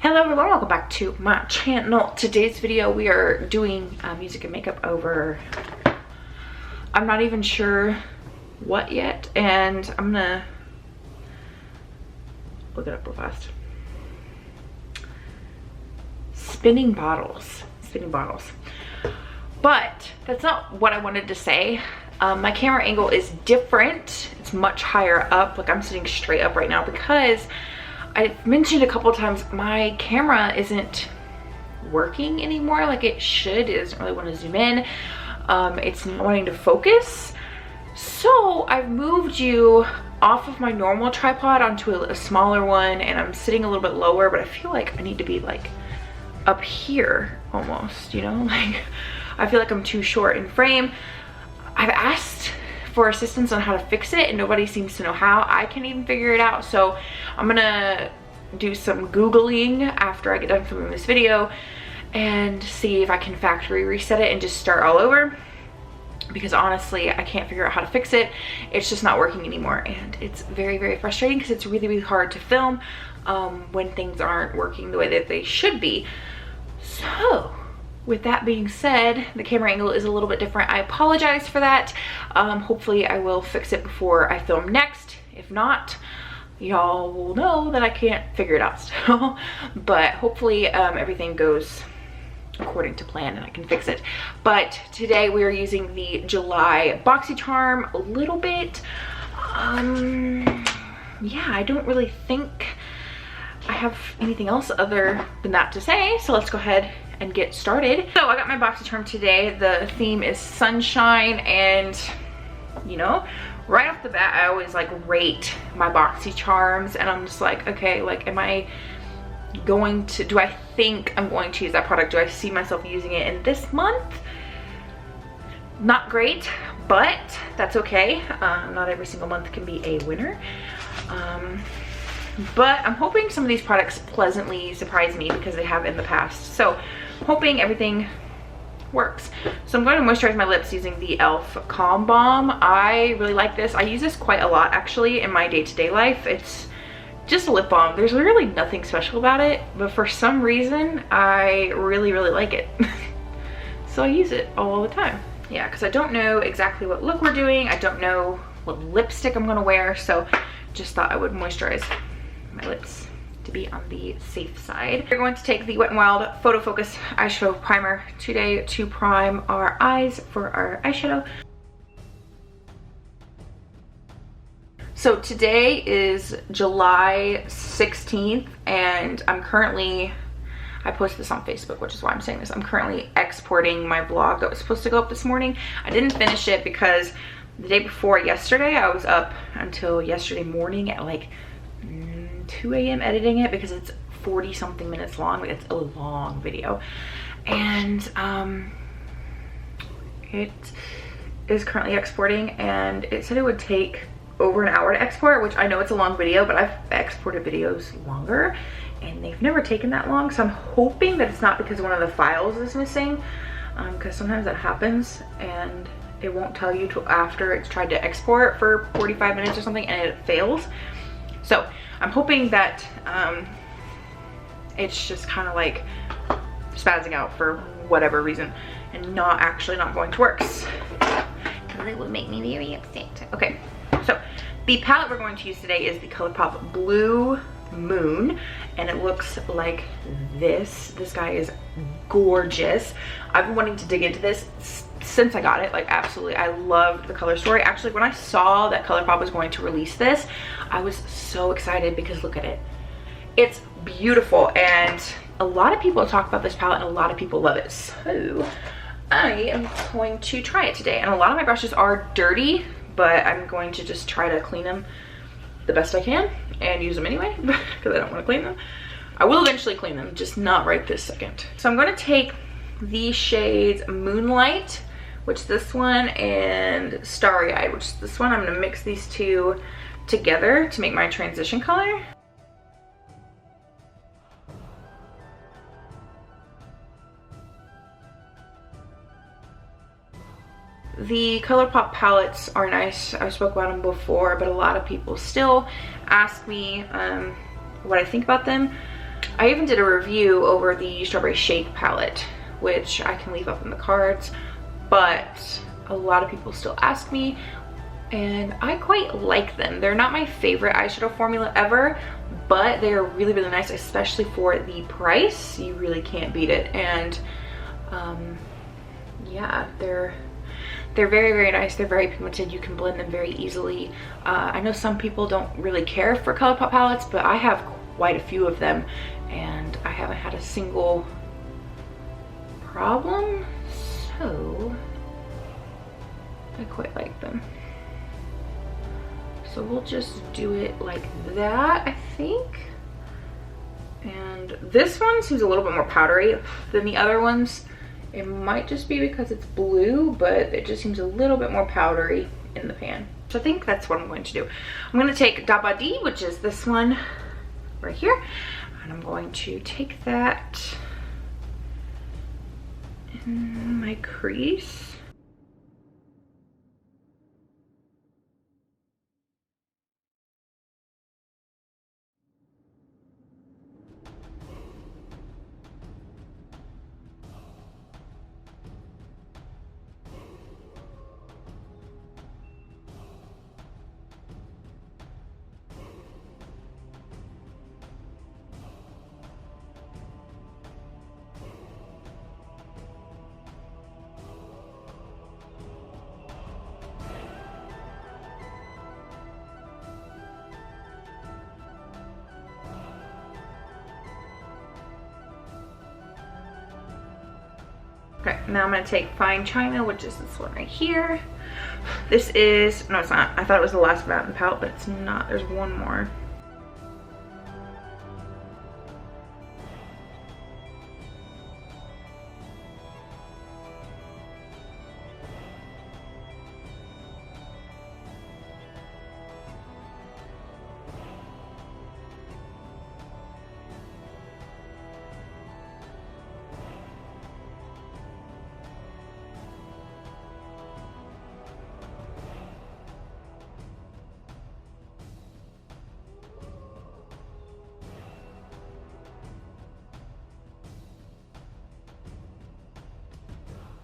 Hello everyone, welcome back to my channel. Today's video we are doing music and makeup over, I'm not even sure what yet, and I'm gonna look it up real fast. Spinning bottles. But that's not what I wanted to say. My camera angle is different. It's much higher up. Like I'm sitting straight up right now because I've mentioned a couple times my camera isn't working anymore like it should. It doesn't really want to zoom in. It's not wanting to focus. So I've moved you off of my normal tripod onto a smaller one, and I'm sitting a little bit lower, but I feel like I need to be like up here almost, you know? Like I feel like I'm too short in frame. I've asked for assistance on how to fix it and nobody seems to know how. I can't even figure it out, so I'm gonna do some Googling after I get done filming this video and see if I can factory reset it and just start all over, because honestly I can't figure out how to fix it. It's just not working anymore, and it's very, very frustrating because it's really, really hard to film when things aren't working the way that they should be. So with that being said, the camera angle is a little bit different. I apologize for that. Hopefully I will fix it before I film next. If not, y'all will know that I can't figure it out still. But hopefully everything goes according to plan and I can fix it. But today we are using the July BoxyCharm a little bit. Yeah, I don't really think I have anything else other than that to say, so let's go ahead and get started. So I got my BoxyCharm today. The theme is sunshine, and you know, right off the bat I always like rate my BoxyCharms, and I'm just like, okay, like am I going to, do I think I'm going to use that product? Do I see myself using it in this month? Not great, but that's okay. Not every single month can be a winner. But I'm hoping some of these products pleasantly surprise me because they have in the past. So I'm hoping everything works. So I'm going to moisturize my lips using the e.l.f. Calm Balm. I really like this. I use this quite a lot actually in my day-to-day life. It's just a lip balm. There's really nothing special about it, but for some reason I really, really like it. So I use it all the time. Yeah, because I don't know exactly what look we're doing. I don't know what lipstick I'm going to wear, so just thought I would moisturize my lips to be on the safe side. We're going to take the Wet n Wild Photo Focus eyeshadow primer today to prime our eyes for our eyeshadow. So today is July 16th and I'm currently, I posted this on Facebook, which is why I'm saying this. I'm currently exporting my vlog that was supposed to go up this morning. I didn't finish it because the day before yesterday I was up until yesterday morning at like 2 a.m. editing it because it's 40 something minutes long. It's a long video, and it is currently exporting, and it said it would take over an hour to export, which I know it's a long video, but I've exported videos longer and they've never taken that long. So I'm hoping that it's not because one of the files is missing, because sometimes that happens and it won't tell you till after it's tried to export for 45 minutes or something and it fails. So I'm hoping that it's just kind of like spazzing out for whatever reason and not actually not going to work, because it would make me very upset. Okay, so the palette we're going to use today is the ColourPop Blue Moon, and it looks like this. This guy is gorgeous. I've been wanting to dig into this since I got it, like absolutely. I loved the color story. Actually, when I saw that ColourPop was going to release this, I was so excited because look at it. It's beautiful, and a lot of people talk about this palette and a lot of people love it. So I am going to try it today, and a lot of my brushes are dirty, but I'm going to just try to clean them the best I can and use them anyway because I don't want to clean them. I will eventually clean them, just not right this second. So I'm going to take the shades Moonlight, which is this one, and Starry Eyed, which is this one. I'm going to mix these two together to make my transition color. The ColourPop palettes are nice. I've spoke about them before, but a lot of people still ask me what I think about them. I even did a review over the Strawberry Shake palette, which I can leave up in the cards, but a lot of people still ask me, and I quite like them. They're not my favorite eyeshadow formula ever, but they are really, really nice, especially for the price. You really can't beat it. And yeah, they're very, very nice. They're very pigmented. You can blend them very easily. I know some people don't really care for ColourPop palettes, but I have quite a few of them, and I haven't had a single problem, so I quite like them. So we'll just do it like that, I think. And this one seems a little bit more powdery than the other ones. It might just be because it's blue, but it just seems a little bit more powdery in the pan. So I think that's what I'm going to do. I'm going to take Dabadi, which is this one right here, and I'm going to take that in my crease. Okay, now I'm gonna take Fine China, which is this one right here. This is, no it's not, I thought it was the last Mountain palette, but it's not, there's one more.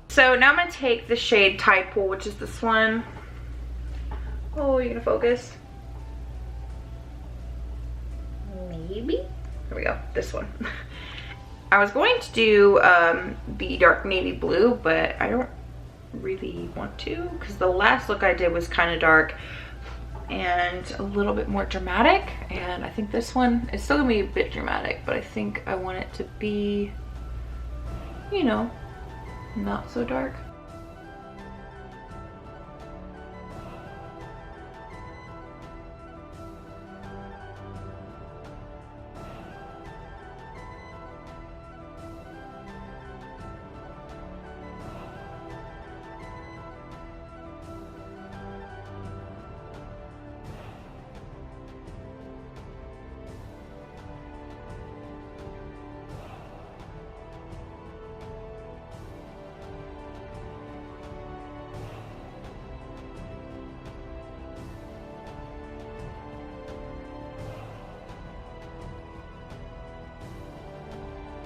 So now I'm gonna take the shade Tide Pool, which is this one. Oh, you're gonna focus? Maybe? Here we go, this one. I was going to do the dark navy blue, but I don't really want to, because the last look I did was kind of dark and a little bit more dramatic, and I think this one is still gonna be a bit dramatic, but I think I want it to be, you know, not so dark.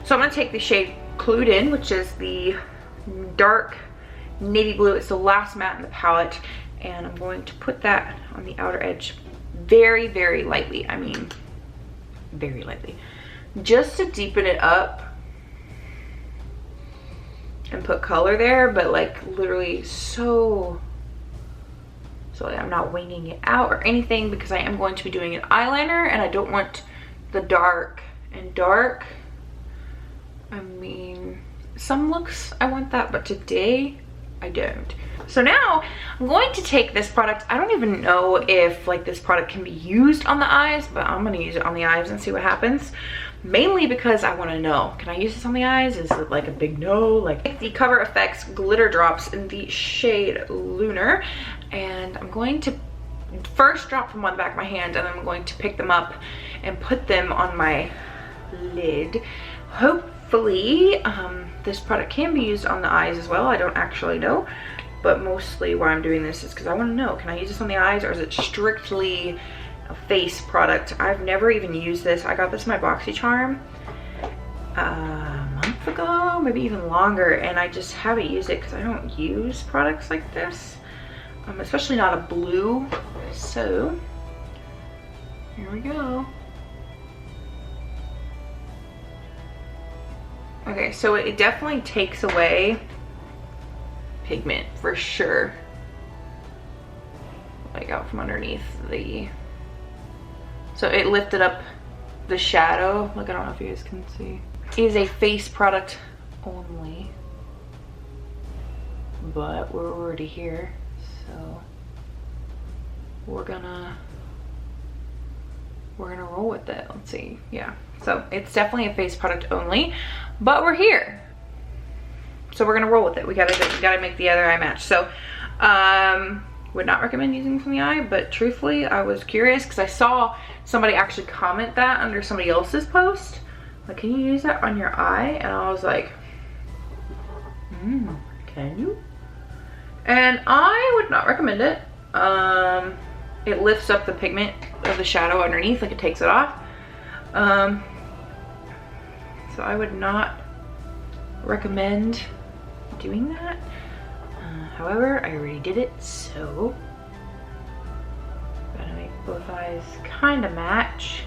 So I'm gonna take the shade Clued In, which is the dark navy blue. It's the last matte in the palette, and I'm going to put that on the outer edge very, very lightly. I mean, very lightly. Just to deepen it up and put color there, but like literally so I'm not winging it out or anything, because I am going to be doing an eyeliner and I don't want the dark and dark. I mean, some looks I want that, but today I don't. So now I'm going to take this product. I don't even know if like this product can be used on the eyes, but I'm gonna use it on the eyes and see what happens. Mainly because I want to know, can I use this on the eyes? Is it like a big no? Like the Cover FX glitter drops in the shade Lunar, and I'm going to first drop them on the back of my hand, and then I'm going to pick them up and put them on my lid. Hopefully this product can be used on the eyes as well. I don't actually know, but mostly why I'm doing this is because I want to know, can I use this on the eyes, or is it strictly a face product? I've never even used this. I got this in my BoxyCharm, a month ago, maybe even longer, and I just haven't used it because I don't use products like this, especially not a blue. So here we go. Okay, so it definitely takes away pigment for sure, like out from underneath the, so it lifted up the shadow. Like, I don't know if you guys can see. It is a face product only, but we're already here, so we're gonna roll with it. Let's see. Yeah, so it's definitely a face product only, but we're here, so we're gonna roll with it. We gotta make the other eye match. So would not recommend using from the eye, but truthfully I was curious because I saw somebody actually comment that under somebody else's post, like, can you use that on your eye? And I was like, can you? And I would not recommend it. It lifts up the pigment of the shadow underneath, like it takes it off. So I would not recommend doing that. However, I already did it, so I'm gonna make both eyes kind of match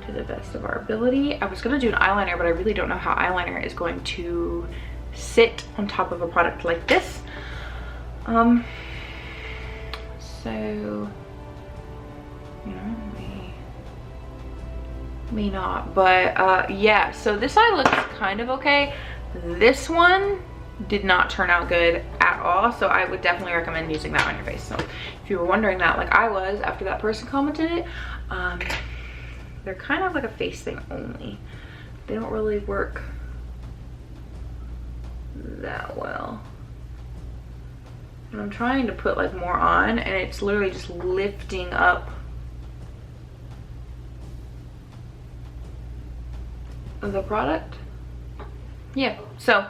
to the best of our ability. I was gonna do an eyeliner, but I really don't know how eyeliner is going to sit on top of a product like this. So, you know, may not, but yeah, so this eye looks kind of okay. This one did not turn out good at all, so I would definitely recommend using that on your face. So if you were wondering that, like I was after that person commented it, they're kind of like a face thing only. They don't really work that well. And I'm trying to put like more on, and it's literally just lifting up the product. Yeah, so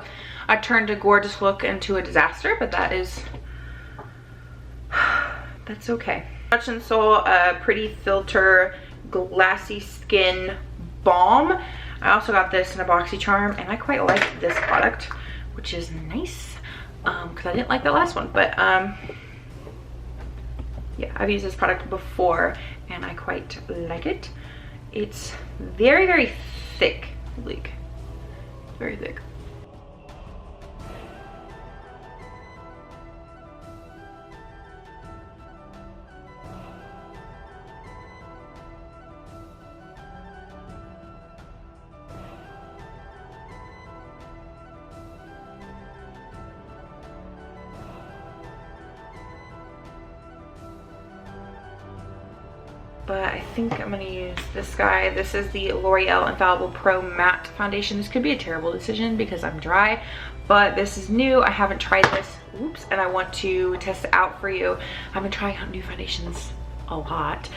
I turned a gorgeous look into a disaster, but that is, that's okay. Touch and Soul Pretty Filter Glassy Skin Balm. I also got this in a BoxyCharm, and I quite like this product, which is nice, because I didn't like the last one. But yeah, I've used this product before, and I quite like it. It's very, very thick, like very thick. But I think I'm gonna use this guy. This is the L'Oreal Infallible Pro Matte Foundation. This could be a terrible decision because I'm dry, but this is new. I haven't tried this, oops, and I want to test it out for you. I've been trying out new foundations a lot.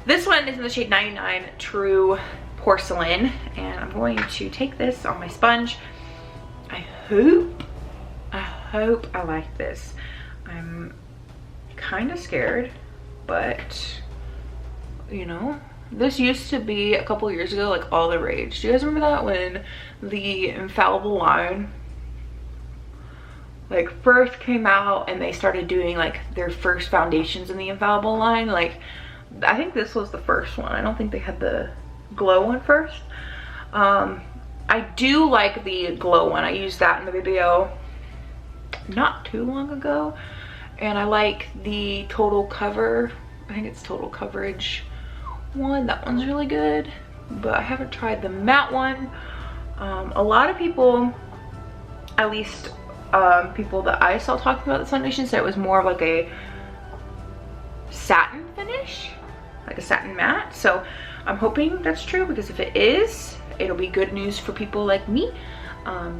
This one is in the shade 99 True Porcelain, and I'm going to take this on my sponge. I hope I like this. I'm kind of scared, but you know, this used to be a couple years ago like all the rage. Do you guys remember that, when the Infallible line like first came out and they started doing like their first foundations in the Infallible line? Like, I think this was the first one. I don't think they had the glow one first. I do like the glow one. I used that in the video not too long ago, and I like the Total Cover, I think it's Total Coverage one. That one's really good, but I haven't tried the matte one. A lot of people, at least people that I saw talking about this foundation, said it was more of like a satin finish, like a satin matte. So I'm hoping that's true, because if it is, it'll be good news for people like me,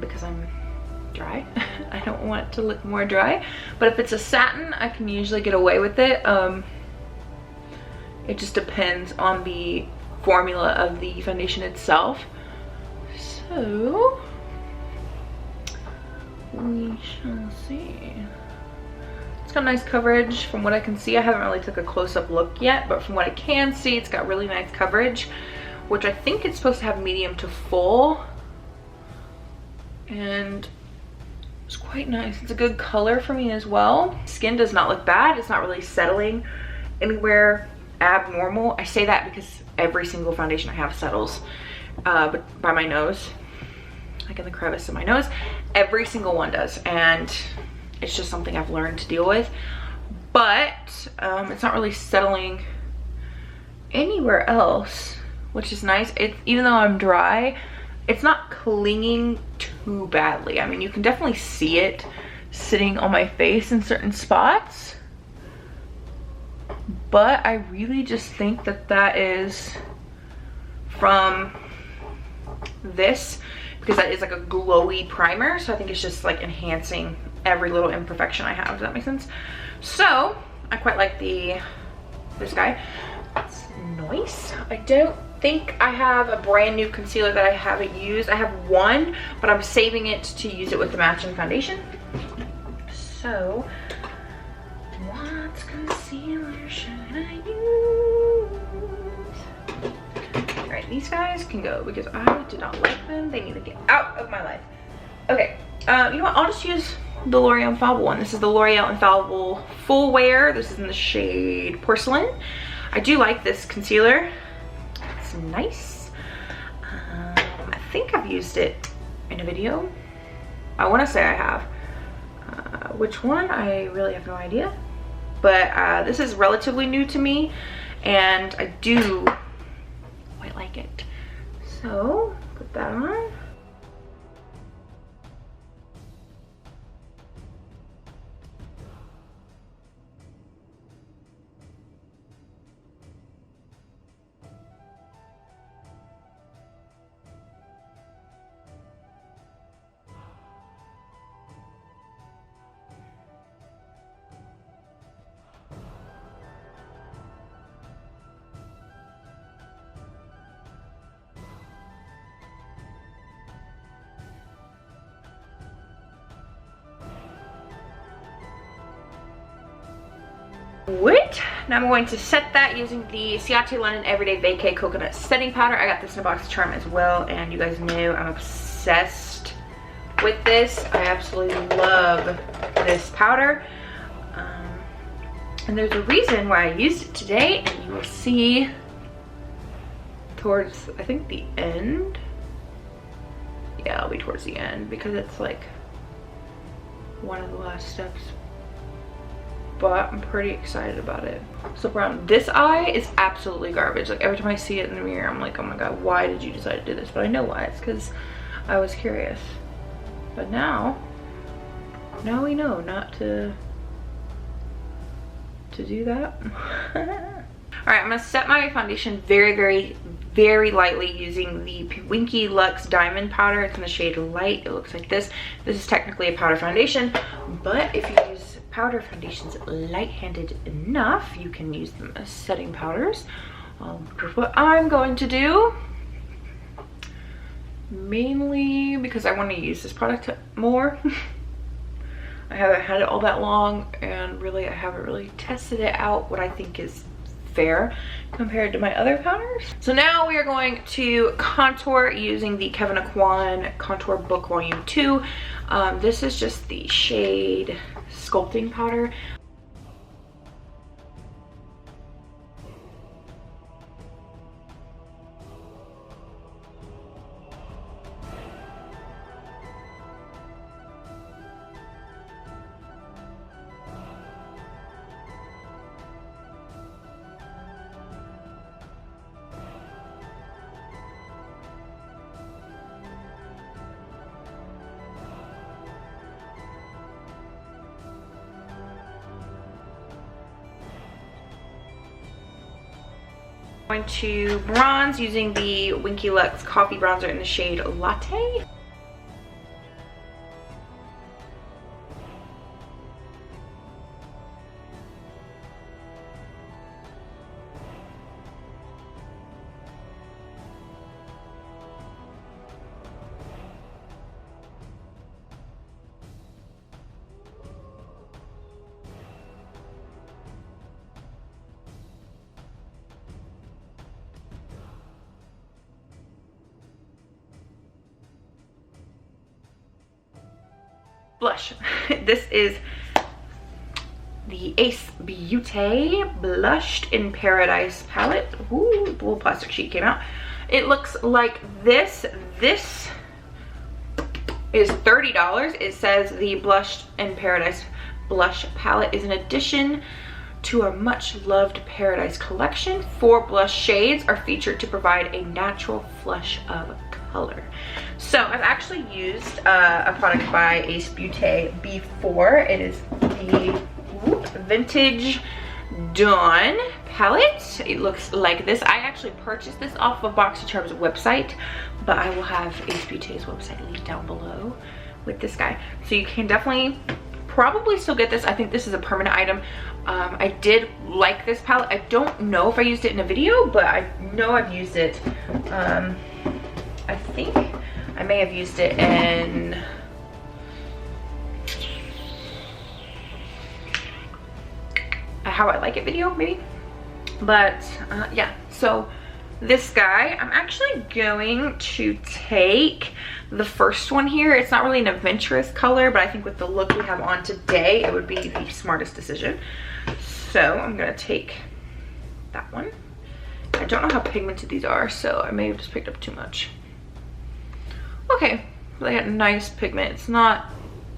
because I'm dry. I don't want it to look more dry, but if it's a satin, I can usually get away with it. It just depends on the formula of the foundation itself. So we shall see. It's got nice coverage from what I can see. I haven't really took a close-up look yet, but from what I can see, it's got really nice coverage, which I think it's supposed to have medium to full. And it's quite nice. It's a good color for me as well. Skin does not look bad. It's not really settling anywhere abnormal. I say that because every single foundation I have settles but by my nose, like in the crevice of my nose. Every single one does, and it's just something I've learned to deal with. But it's not really settling anywhere else, which is nice. It's, even though I'm dry, it's not clinging too badly. I mean, you can definitely see it sitting on my face in certain spots, but I really just think that that is from this, because that is like a glowy primer. So I think it's just like enhancing every little imperfection I have. Does that make sense? So I quite like this guy. It's nice. I don't think I have a brand new concealer that I haven't used. I have one, but I'm saving it to use it with the matching foundation. So what concealer should I use? All right, these guys can go because I do not like them. They need to get out of my life. Okay, you know what? I'll just use the L'Oreal Infallible one. This is the L'Oreal Infallible Full Wear. This is in the shade Porcelain. I do like this concealer. It's nice. I think I've used it in a video. I want to say I have. Which one? I really have no idea. But this is relatively new to me, and I do quite like it. So put that on. What? Now I'm going to set that using the Ciate London Everyday Vacay Coconut Setting Powder. I got this in a box of Charm as well, and you guys know I'm obsessed with this. I absolutely love this powder. And there's a reason why I used it today, and you will see towards, I think, the end. Yeah, it'll be towards the end because it's like one of the last steps. But I'm pretty excited about it. So around this eye is absolutely garbage. Like every time I see it in the mirror, I'm like, oh my god, why did you decide to do this? But I know why. It's because I was curious. But now we know not to do that. All right, I'm gonna set my foundation very, very, very lightly using the Winky Luxe Diamond Powder. It's in the shade Light. It looks like this. This is technically a powder foundation, but if you use powder foundations light-handed enough, you can use them as setting powders. Here's what I'm going to do, mainly because I want to use this product more. I haven't had it all that long, and really I haven't really tested it out what I think is fair compared to my other powders. So now we are going to contour using the Kevyn Aucoin Contour Book Volume 2. This is just the shade Sculpting Powder. Going to bronze using the Winky Luxe Coffee Bronzer in the shade Latte. blush. This is the Ace Beauty Blushed in Paradise palette. Ooh, the little plastic sheet came out. It looks like this. This is $30. It says the Blushed in Paradise blush palette is an addition to our much loved Paradise collection. 4 blush shades are featured to provide a natural flush of color. So I've actually used a product by Ace Beauty before. It is the Vintage Dawn palette. It looks like this. I actually purchased this off of BoxyCharm's website, but I will have Ace Beauty's website linked down below with this guy. So you can definitely probably still get this. I think this is a permanent item. I did like this palette. I don't know if I used it in a video, but I know I've used it. I think I may have used it in a How I Like It video, maybe. But yeah, so this guy, I'm actually going to take the first one here. It's not really an adventurous color, but I think with the look we have on today, it would be the smartest decision. So I'm gonna take that one. I don't know how pigmented these are, so I may have just picked up too much. Okay, they got nice pigment. It's not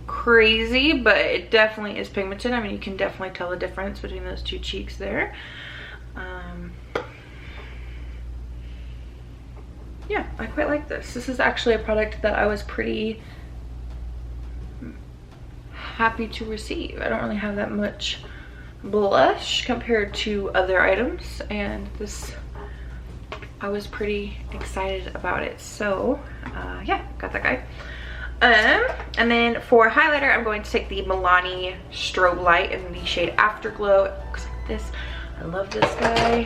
crazy, but it definitely is pigmented. I mean, you can definitely tell the difference between those two cheeks there. Yeah, I quite like this. This is actually a product that I was pretty happy to receive. I don't really have that much blush compared to other items, and this, I was pretty excited about it. So yeah, got that guy. And then for highlighter, I'm going to take the Milani Strobe Light in the shade Afterglow. It looks like this. I love this guy.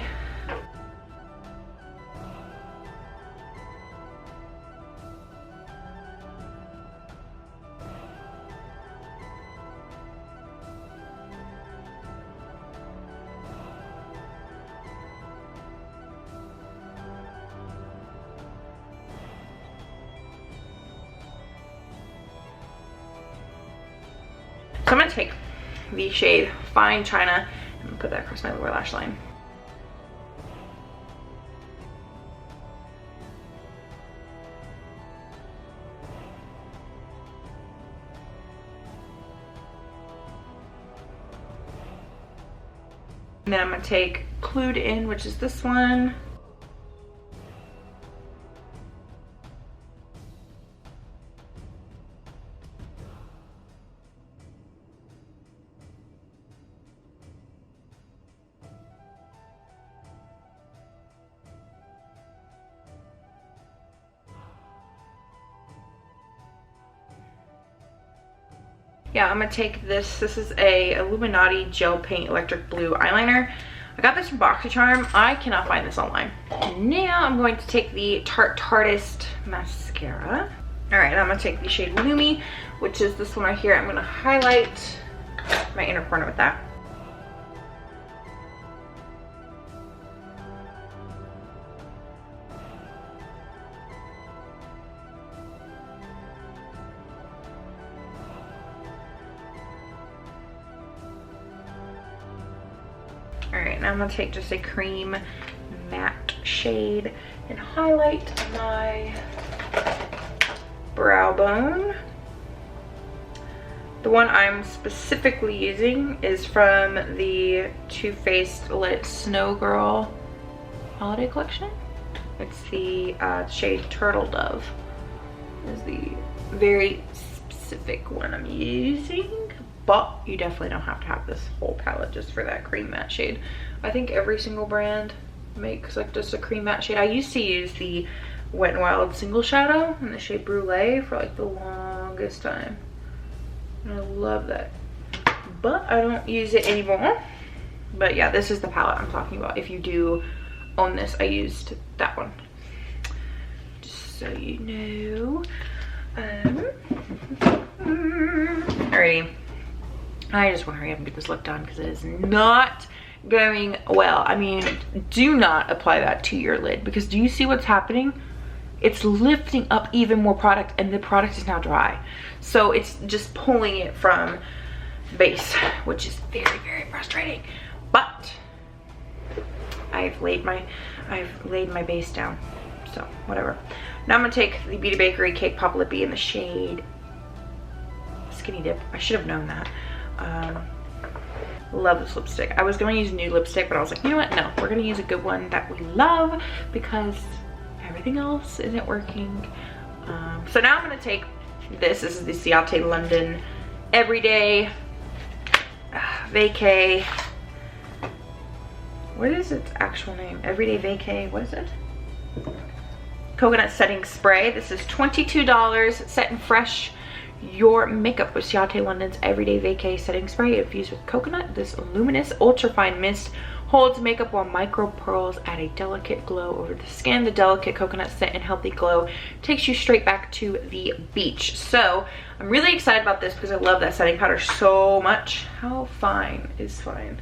So I'm gonna take the shade Fine China and put that across my lower lash line. And then I'm gonna take Clued In, which is this one. Yeah, I'm gonna take this. This is a Illuminati Gel Paint Electric Blue eyeliner. I got this from BoxyCharm. I cannot find this online. Now I'm going to take the Tarte Tartist mascara. All right, I'm gonna take the shade Lumi, which is this one right here. I'm gonna highlight my inner corner with that. All right, now I'm gonna take just a cream matte shade and highlight my brow bone. The one I'm specifically using is from the Too Faced Lit Snow Girl holiday collection. It's the shade Turtle Dove. Is the very specific one I'm using. But you definitely don't have to have this whole palette just for that cream matte shade. I think every single brand makes like just a cream matte shade. I used to use the Wet n Wild single shadow in the shade Brulee for like the longest time. And I love that. But I don't use it anymore. But yeah, this is the palette I'm talking about. If you do own this, I used that one. Just so you know. Alrighty. I just want to hurry up and get this look done because it is not going well. I mean, do not apply that to your lid, because do you see what's happening? it's lifting up even more product, and the product is now dry. So it's just pulling it from base, which is very, very frustrating. But I've laid my base down, so whatever. Now I'm gonna take the Beauty Bakery Cake Pop Lippy in the shade Skinny Dip. I should have known that. Love this lipstick. I was going to use a new lipstick, but I was like, you know what? No, we're going to use a good one that we love because everything else isn't working. So now I'm going to take this. This is the Ciate London Everyday Vacay. What is its actual name? Everyday Vacay. What is it? Coconut Setting Spray. This is $22. Set and Fresh your makeup with Ciate London's Everyday Vacay Setting Spray infused with coconut. This luminous ultrafine mist holds makeup while micro pearls add a delicate glow over the skin. The delicate coconut scent and healthy glow takes you straight back to the beach. So I'm really excited about this because I love that setting powder so much. How fine is fine?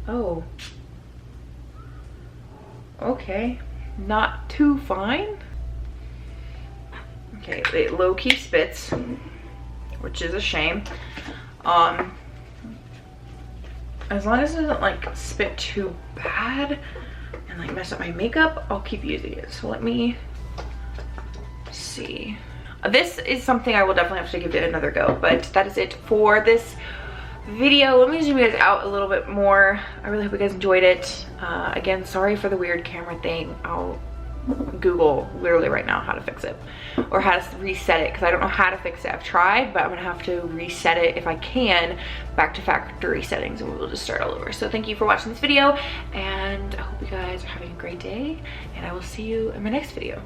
Oh, okay, not too fine. Okay, it low-key spits, which is a shame. As long as it doesn't like spit too bad and like mess up my makeup, I'll keep using it. So let me see. This is something I will definitely have to give it another go, but that is it for this video. Let me zoom you guys out a little bit more. I really hope you guys enjoyed it. Again, sorry for the weird camera thing. I'll Google literally right now how to fix it or how to reset it because I don't know how to fix it. I've tried, but I'm gonna have to reset it if I can back to factory settings, and we'll just start all over. So thank you for watching this video, and I hope you guys are having a great day, and I will see you in my next video.